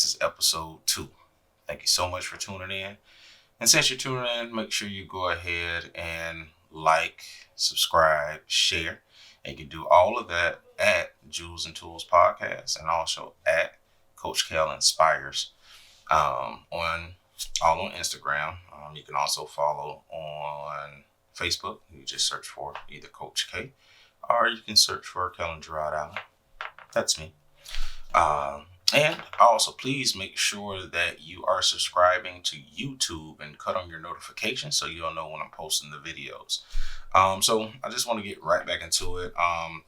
is episode 2. Thank you so much for tuning in. And since you're tuning in, make sure you go ahead and like, subscribe, share. And you can do all of that at Jewels and Tools Podcast and also at Coach Kellen Inspires on Instagram. You can also follow on Facebook. You just search for either Coach K or you can search for Kellen Gerard Allen. That's me. And also, please make sure that you are subscribing to YouTube and cut on your notifications so you'll know when I'm posting the videos. So I just want to get right back into it.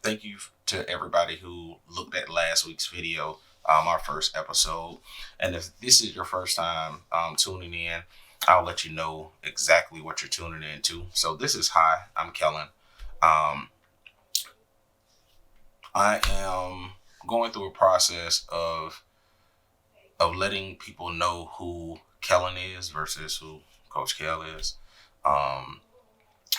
Thank you to everybody who looked at last week's video, our first episode. And if this is your first time tuning in, I'll let you know exactly what you're tuning into. So this is Hi, I'm Kellen. I am going through a process of letting people know who Kellen is versus who Coach Kell is.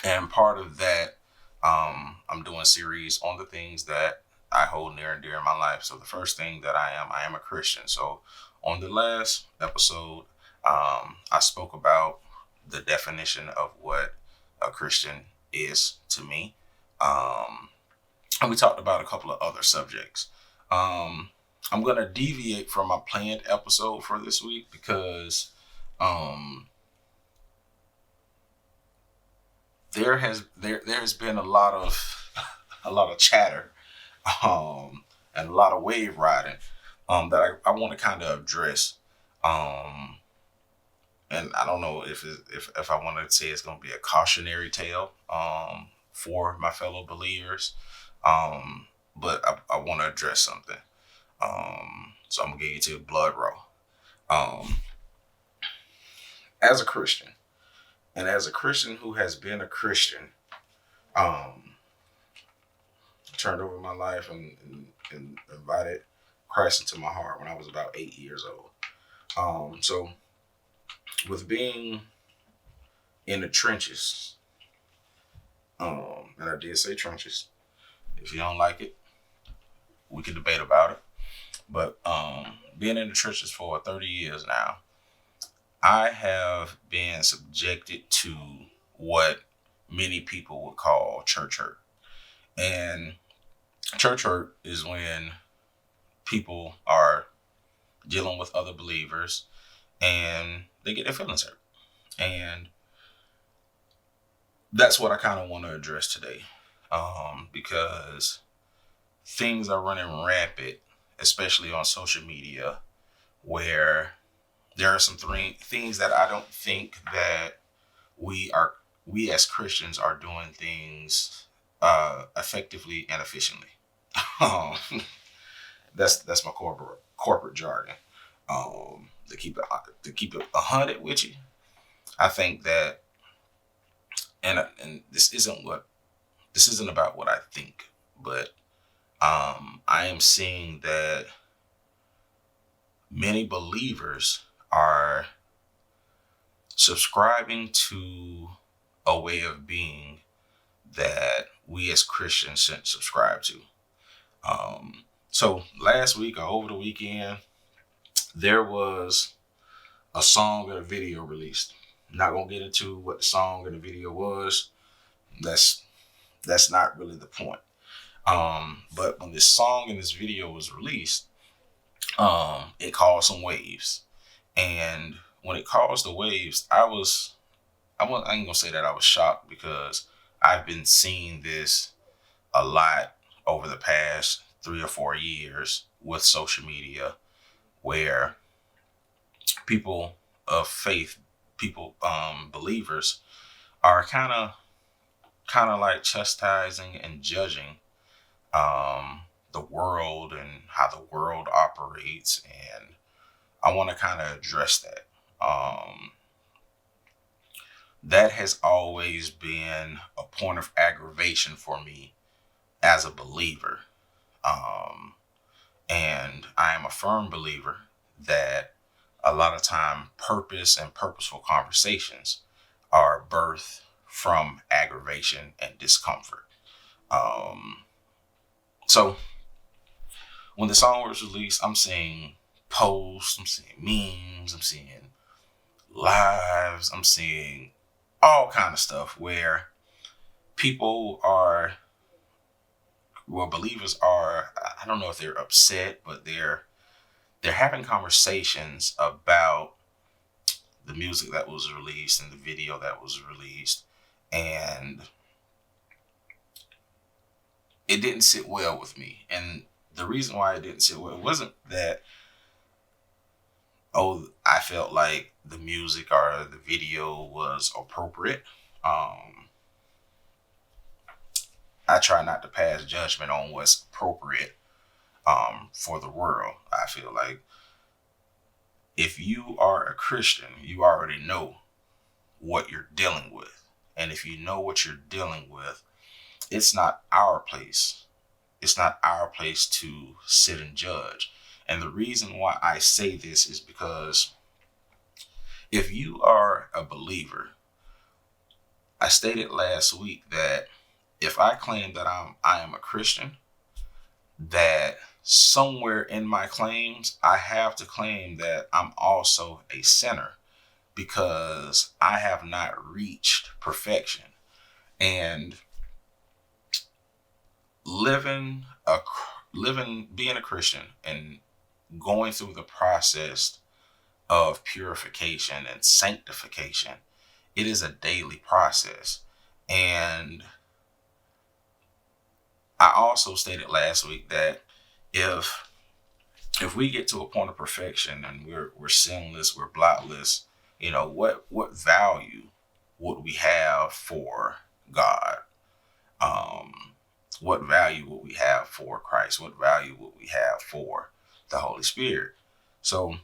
And part of that, I'm doing a series on the things that I hold near and dear in my life. So the first thing that I am a Christian. So on the last episode, I spoke about the definition of what a Christian is to me. And we talked about a couple of other subjects. I'm going to deviate from my planned episode for this week because there has been a lot of chatter and a lot of wave riding that I want to kind of address. And I don't know if I want to say it's going to be a cautionary tale for my fellow believers. But I want to address something. So I'm going to get you to blood raw. As a Christian, and as a Christian who has been a Christian, turned over my life and invited Christ into my heart when I was about 8 years old. So with being in the trenches, and I did say trenches. If you don't like it, we can debate about it. But being in the trenches for 30 years now, I have been subjected to what many people would call church hurt. And church hurt is when people are dealing with other believers and they get their feelings hurt. And that's what I kind of want to address today. Because things are running rampant, especially on social media, where there are some things that I don't think that we as Christians are doing things effectively and efficiently. That's my corporate jargon. To keep it 100 with you, I think that, and this isn't about what I think, but I am seeing that many believers are subscribing to a way of being that we as Christians shouldn't subscribe to. So last week or over the weekend, there was a song and a video released. I'm not going to get into what the song and the video was. That's not really the point. But when this song and this video was released, it caused some waves. And when it caused the waves, I ain't gonna say that I was shocked, because I've been seeing this a lot over the past 3 or 4 years with social media, where people of faith, believers, are kind of like chastising and judging the world and how the world operates, and I want to kind of address that. That has always been a point of aggravation for me as a believer, and I am a firm believer that a lot of time purpose and purposeful conversations are birthed from aggravation and discomfort. So when the song was released, I'm seeing posts, I'm seeing memes, I'm seeing lives, I'm seeing all kind of stuff where people are, well, believers are, I don't know if they're upset, but they're having conversations about the music that was released and the video that was released, and it didn't sit well with me. And the reason why it didn't sit well, it wasn't that, oh, I felt like the music or the video was appropriate. I try not to pass judgment on what's appropriate for the world. I feel like if you are a Christian, you already know what you're dealing with. And if you know what you're dealing with, it's not our place. It's not our place to sit and judge. And the reason why I say this is because if you are a believer, I stated last week that if I claim that I am a Christian, that somewhere in my claims, I have to claim that I'm also a sinner, because I have not reached perfection. And being a Christian and going through the process of purification and sanctification, it is a daily process. And I also stated last week that if we get to a point of perfection and we're sinless, we're blockless, what value would we have for God? What value would we have for Christ? What value would we have for the Holy Spirit? So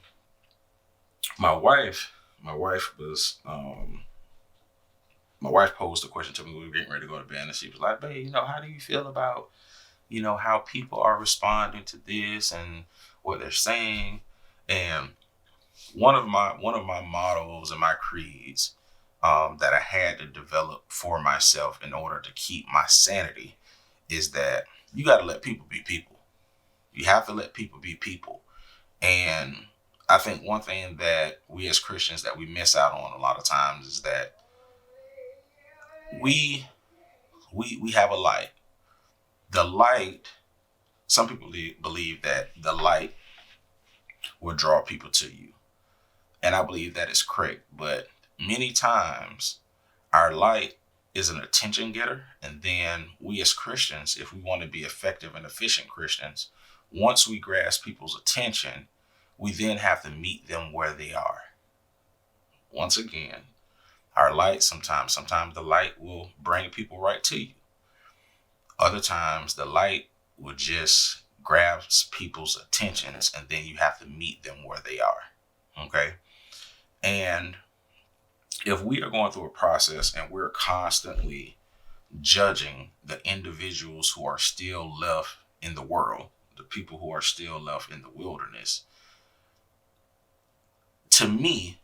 my wife posed a question to me when we were getting ready to go to bed, and she was like, "Babe, how do you feel about, how people are responding to this and what they're saying?" And one of my mottos and my creeds that I had to develop for myself in order to keep my sanity is that you got to let people be people. You have to let people be people. And I think one thing that we as Christians that we miss out on a lot of times is that we have a light. The light, some people believe that the light will draw people to you. And I believe that is correct. But many times our light is an attention getter. And then we as Christians, if we want to be effective and efficient Christians, once we grasp people's attention, we then have to meet them where they are. Once again, our light, sometimes the light will bring people right to you. Other times the light will just grab people's attentions, and then you have to meet them where they are. Okay? And if we are going through a process and we're constantly judging the individuals who are still left in the world, the people who are still left in the wilderness, to me,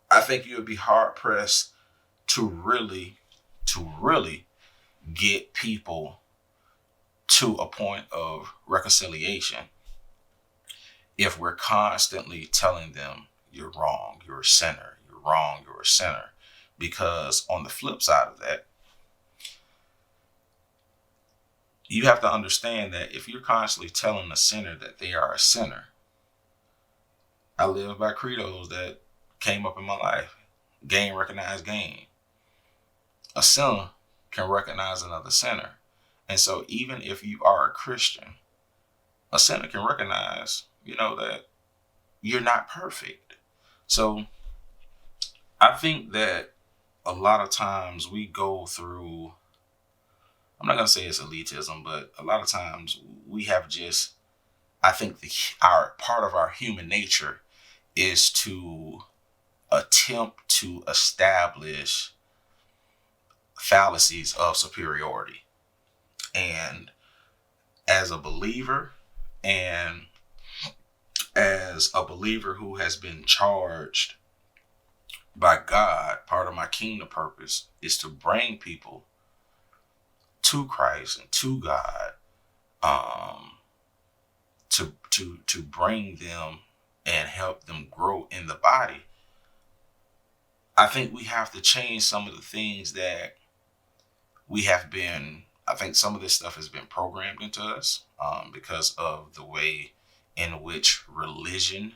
I think you would be hard pressed to really get people to a point of reconciliation if we're constantly telling them, "You're wrong, you're a sinner, you're wrong, you're a sinner." Because on the flip side of that, you have to understand that if you're constantly telling a sinner that they are a sinner, I live by credos that came up in my life. Gain, recognize, gain. A sinner can recognize another sinner. And so even if you are a Christian, a sinner can recognize, that you're not perfect. So I think that a lot of times we go through, I'm not going to say it's elitism, but a lot of times we have just, I think our part of our human nature is to attempt to establish fallacies of superiority. And as a believer, and as a believer who has been charged by God, part of my kingdom purpose is to bring people to Christ and to God to bring them and help them grow in the body, I think we have to change some of the things that we have been. I think some of this stuff has been programmed into us because of the way in which religion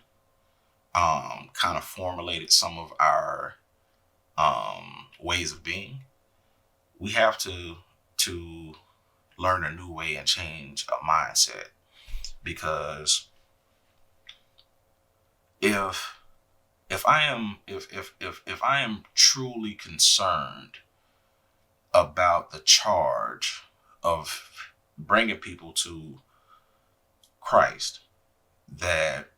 kind of formulated some of our ways of being. We have to learn a new way and change a mindset, because if I am truly concerned about the charge of bringing people to Christ, that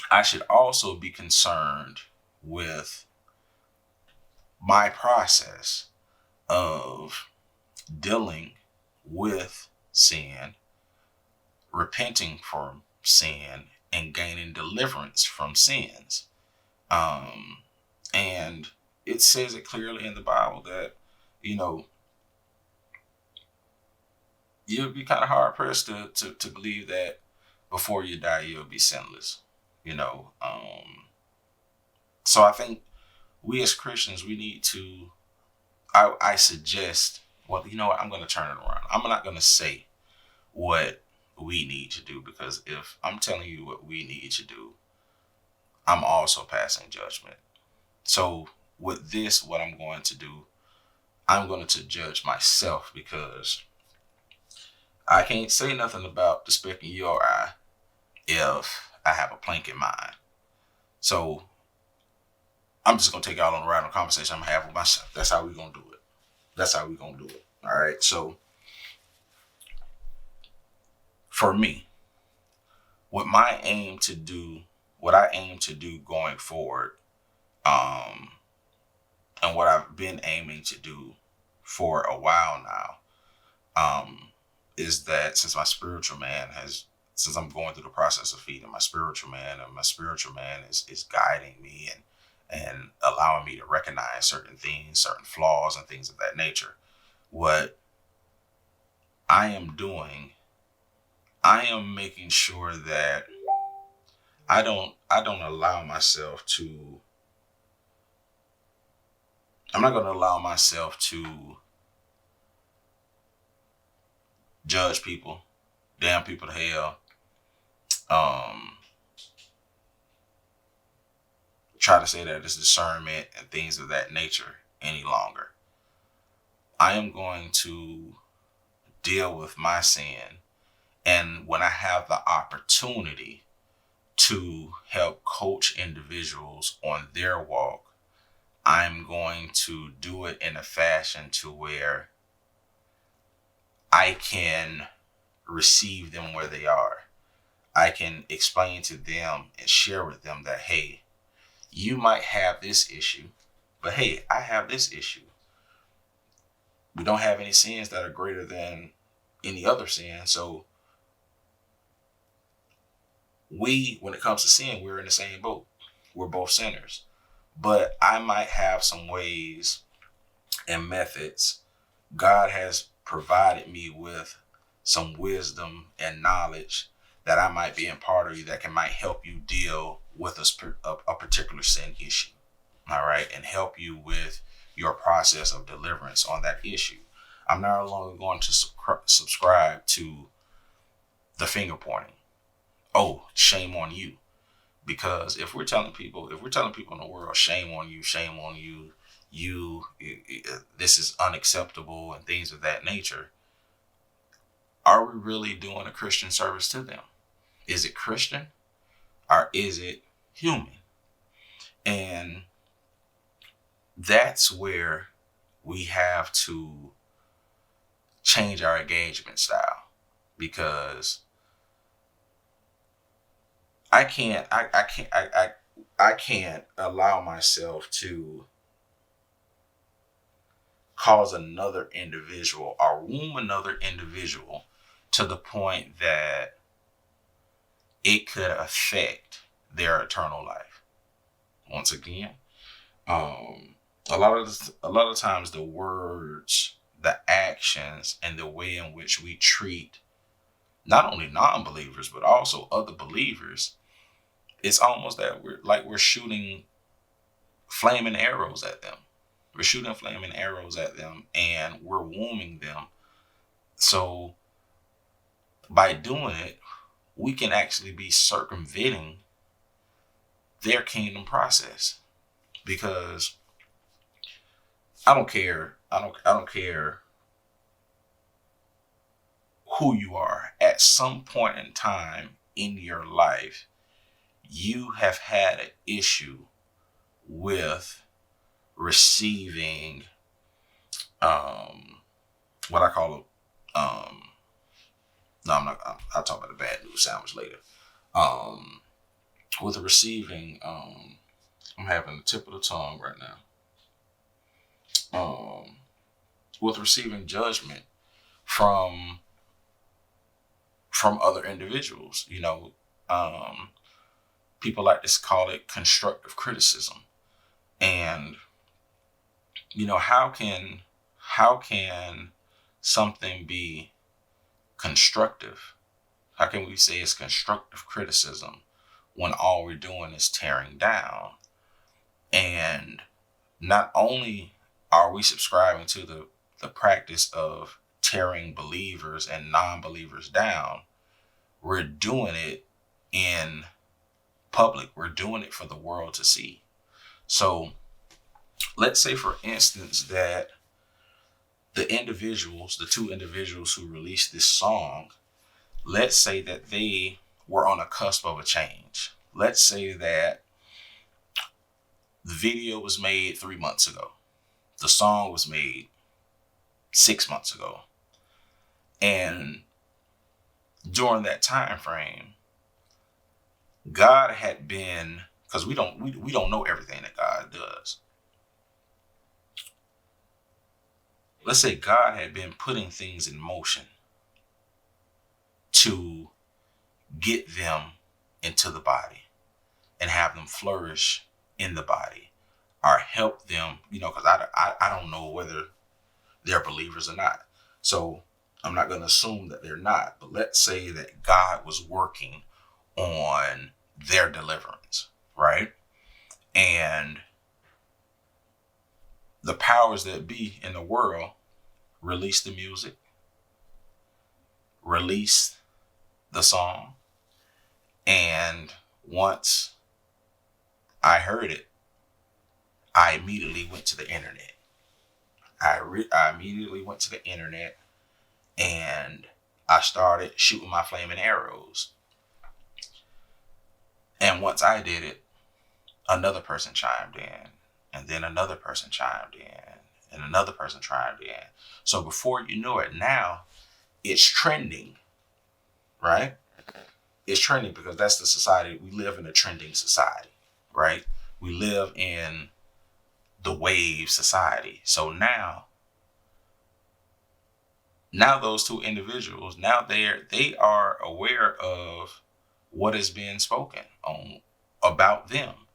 I should also be concerned with my process of dealing with sin, repenting from sin, and gaining deliverance from sins. And it says it clearly in the Bible that, you'll be kind of hard pressed to believe that before you die, you'll be sinless, So I think we as Christians, we need to, I suggest, well, you know what, I'm going to turn it around. I'm not going to say what we need to do, because if I'm telling you what we need to do, I'm also passing judgment. So with this, what I'm going to do, I'm going to judge myself, because I can't say nothing about the speck in your eye if I have a plank in mine. So I'm just going to take y'all on a random conversation I'm going to have with myself. That's how we're going to do it. All right. So for me, what I aim to do going forward, and what I've been aiming to do for a while now, is that since I'm going through the process of feeding my spiritual man, and my spiritual man is guiding me and allowing me to recognize certain things, certain flaws and things of that nature. What I am doing, I am making sure that I don't allow myself to, I'm not going to allow myself to judge people, damn people to hell, try to say that it's discernment and things of that nature any longer. I am going to deal with my sin, and when I have the opportunity to help coach individuals on their walk, I'm going to do it in a fashion to where I can receive them where they are. I can explain to them and share with them that, hey, you might have this issue, but hey, I have this issue. We don't have any sins that are greater than any other sin. So when it comes to sin, we're in the same boat. We're both sinners. But I might have some ways and methods. God has provided me with some wisdom and knowledge that I might be imparting you that might help you deal with a particular sin issue. All right. And help you with your process of deliverance on that issue. I'm no longer going to subscribe to the finger pointing. Oh, shame on you. Because if we're telling people in the world, shame on you, this is unacceptable and things of that nature, are we really doing a Christian service to them? Is it Christian or is it human? And that's where we have to change our engagement style, because I can't allow myself to cause another individual or wound another individual to the point that it could affect their eternal life. Once again, a lot of times the words, the actions, and the way in which we treat not only non-believers, but also other believers, it's almost that we're shooting flaming arrows at them. We're shooting flaming arrows at them and we're wounding them. So by doing it, we can actually be circumventing their kingdom process. Because I don't care. I don't care who you are. At some point in time in your life, you have had an issue with receiving what I call no, I'm not. I'll talk about the bad news sandwich later. With receiving, I'm having the tip of the tongue right now. With receiving judgment from other individuals, people like to call it constructive criticism, and how can something be constructive? How can we say it's constructive criticism when all we're doing is tearing down? And not only are we subscribing to the practice of tearing believers and non-believers down, we're doing it in public. We're doing it for the world to see. So let's say, for instance, that the two individuals who released this song, let's say that they were on a cusp of a change. Let's say that the video was made 3 months ago. The song was made 6 months ago. And during that time frame, God had been, because we don't know everything that God does. Let's say God had been putting things in motion to get them into the body and have them flourish in the body, or help them, because I don't know whether they're believers or not. So I'm not going to assume that they're not, but let's say that God was working on their deliverance, right? And the powers that be in the world release the music, release the song. And once I heard it, I immediately went to the internet. I immediately went to the internet and I started shooting my flaming arrows. And once I did it, another person chimed in, and then another person chimed in, and another person chimed in. So before you know it, now it's trending, right? It's trending because that's the society. We live in a trending society, right? We live in the wave society. So now those two individuals, now they are aware of what is being spoken on about them.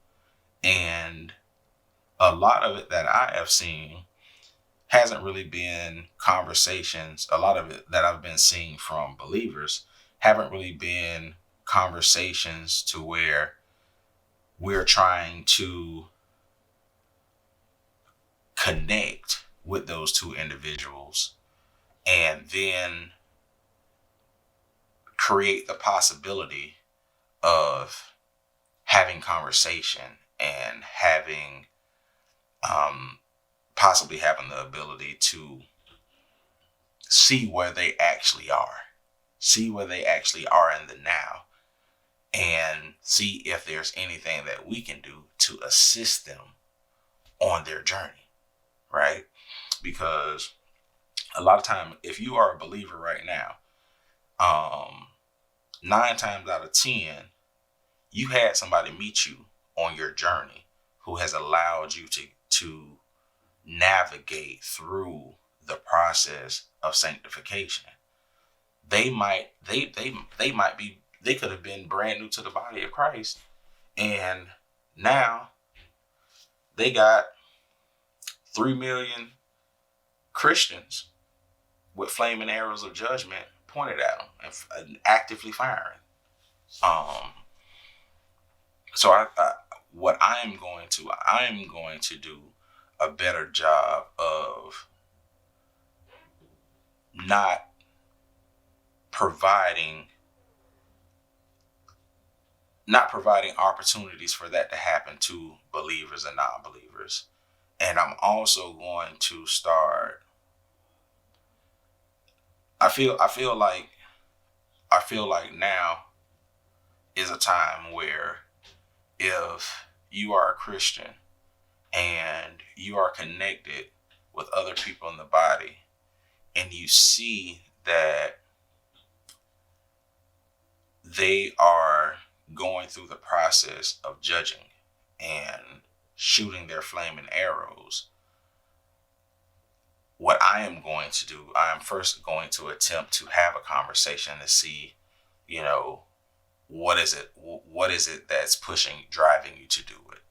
And a lot of it that I have seen hasn't really been conversations. A lot of it that I've been seeing from believers haven't really been conversations to where we're trying to connect with those two individuals and then create the possibility of having conversation and having possibly having the ability to see where they actually are in the now, and see if there's anything that we can do to assist them on their journey, right? Because a lot of time, if you are a believer right now, 9 times out of 10, you had somebody meet you on your journey who has allowed you to navigate through the process of sanctification. They could have been brand new to the body of Christ, and now they got 3 million Christians with flaming arrows of judgment pointed at them and actively firing. So what I am going to do a better job of not providing opportunities for that to happen to believers and non-believers. And I'm also going to start. I feel like now is a time where if you are a Christian and you are connected with other people in the body, and you see that they are going through the process of judging and shooting their flaming arrows, what I am going to do, I am first going to attempt to have a conversation to see, what is it that's driving you to do it,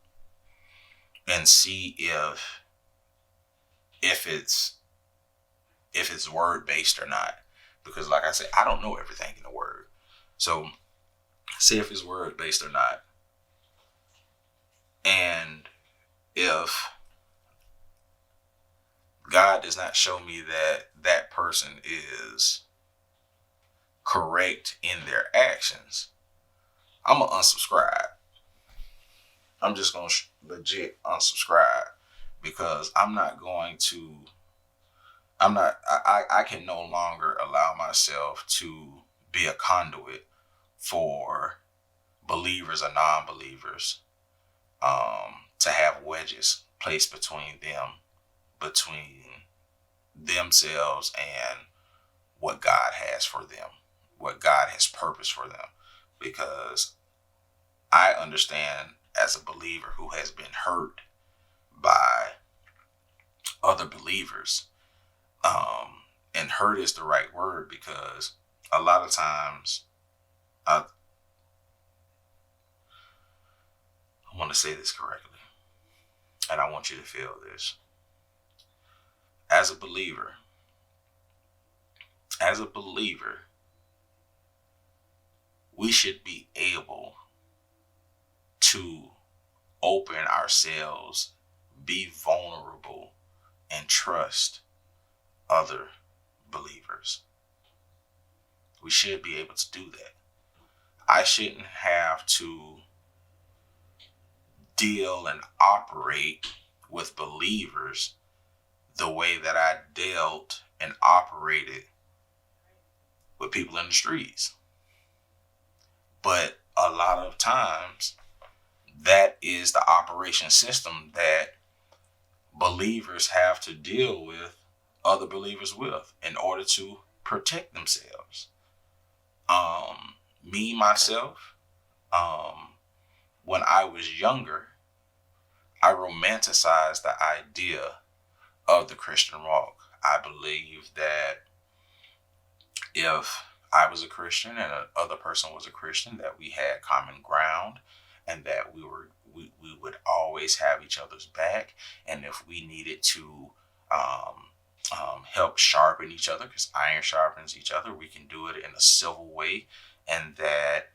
and see if it's word based or not. Because like I said, I don't know everything in the word. So see if it's word based or not. And if God does not show me that that person is correct in their actions, I'm going to unsubscribe. I'm just going to legit unsubscribe, because I can no longer allow myself to be a conduit for believers or non-believers, to have wedges placed between themselves and what God has for them, what God has purposed for them. Because I understand, as a believer who has been hurt by other believers, and hurt is the right word, because a lot of times, I want to say this correctly, and I want you to feel this. As a believer, we should be able to open ourselves, be vulnerable, and trust other believers. We should be able to do that. I shouldn't have to deal and operate with believers the way that I dealt and operated with people in the streets. But a lot of times, that is the operation system that believers have to deal with other believers with in order to protect themselves. Me, myself, when I was younger, I romanticized the idea of the Christian walk. I believed that if I was a Christian and another person was a Christian, that we had common ground, and that we would always have each other's back. And if we needed to help sharpen each other, because iron sharpens each other, we can do it in a civil way. And that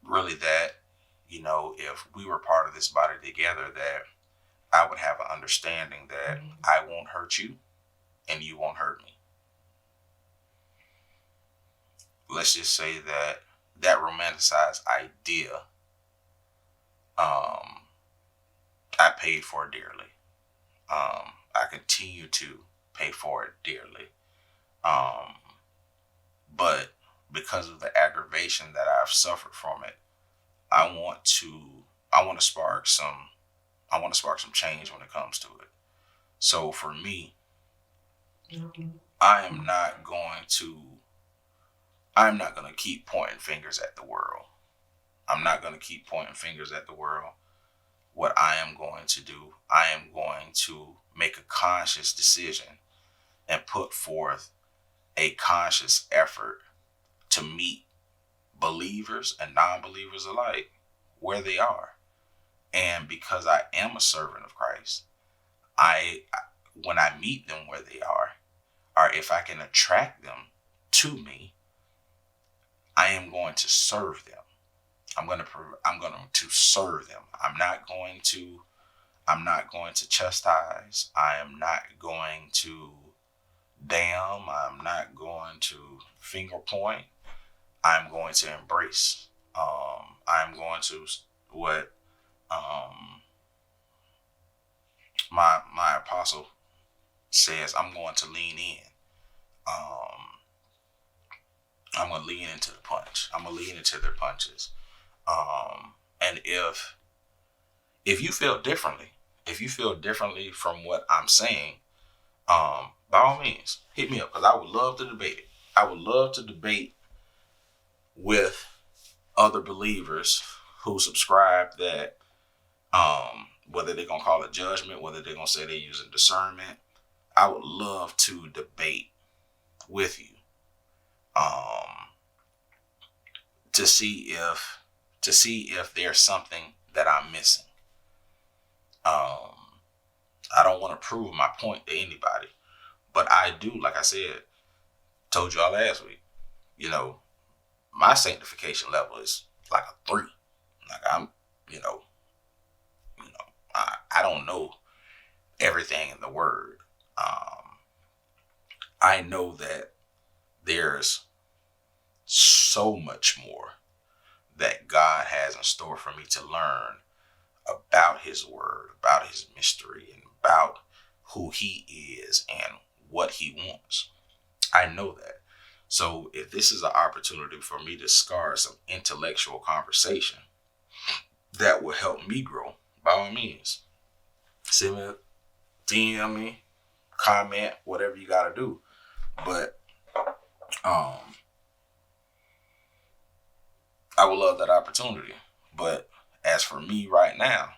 really that, if we were part of this body together, that I would have an understanding that I won't hurt you and you won't hurt me. Let's just say that romanticized idea, I paid for dearly. I continue to pay for it dearly. But because of the aggravation that I've suffered from it, I want to spark some change when it comes to it. So for me, I'm not going to keep pointing fingers at the world. I'm not going to keep pointing fingers at the world. What I am going to do, I am going to make a conscious decision and put forth a conscious effort to meet believers and non-believers alike where they are. And because I am a servant of Christ, when I meet them where they are, or if I can attract them to me, I am going to serve them. I'm going to serve them. I'm not going to chastise. I am not going to damn. I'm not going to finger point. I'm going to embrace. I'm going to what my apostle says. I'm going to lean in. I'm going to lean into the punch. I'm going to lean into their punches. And if you feel differently, from what I'm saying, by all means, hit me up, because I would love to debate it. I would love to debate with other believers who subscribe that, whether they're going to call it judgment, whether they're going to say they're using discernment. I would love to debate with you, to see if there's something that I'm missing. I don't want to prove my point to anybody, but I do, like I said, told y'all last week, my sanctification level is like a 3. Like I'm, I don't know everything in the word. I know that there's so much more that God has in store for me to learn about his word, about his mystery, and about who he is and what he wants. I know that. So if this is an opportunity for me to start some intellectual conversation that will help me grow, by all means, send me, DM me, comment, whatever you got to do. But I would love that opportunity. But as for me right now,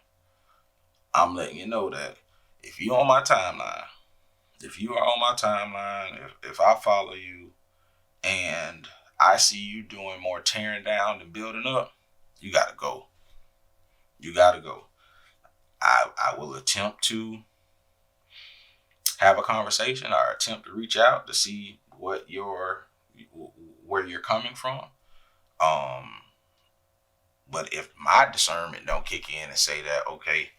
I'm letting you know that if you on my timeline, if I follow you and I see you doing more tearing down than building up, you got to go. You got to go. I will attempt to have a conversation or attempt to reach out to see where you're coming from. But if my discernment don't kick in and say that, okay,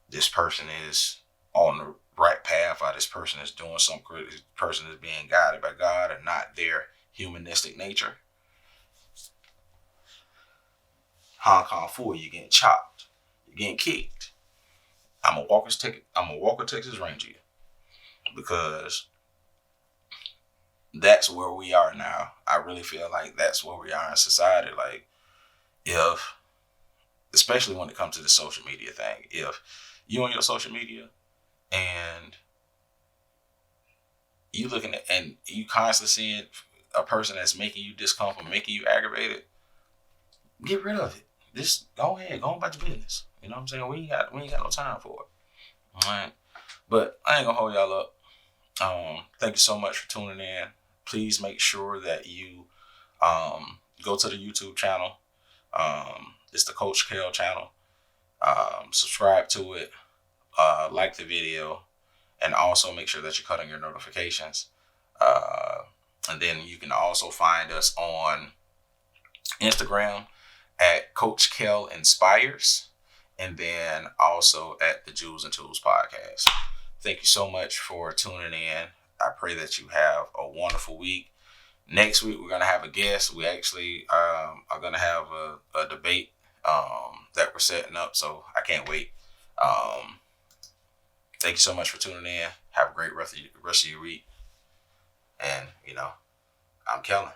this person is on the right path, or this person is doing something good, this person is being guided by God and not their humanistic nature, Hong Kong fool, you're getting chopped, you're getting kicked. I'm a Walker Texas Ranger, because that's where we are now. I really feel like that's where we are in society. Like, especially when it comes to the social media thing, if you on your social media and you looking at, and you constantly seeing a person that's making you discomfort, making you aggravated, get rid of it. Just go ahead, go about your business. You know what I'm saying? We ain't got no time for it. All right. But I ain't gonna hold y'all up. Thank you so much for tuning in. Please make sure that you go to the YouTube channel. It's the Coach Kell channel. Subscribe to it. Like the video. And also make sure that you cut on your notifications. And then you can also find us on Instagram at Coach Kell Inspires. And then also at the Jewels and Tools podcast. Thank you so much for tuning in. I pray that you have a wonderful week. Next week, we're going to have a guest. We actually are going to have a debate that we're setting up. So I can't wait. Thank you so much for tuning in. Have a great rest of your week. And, I'm Kellen.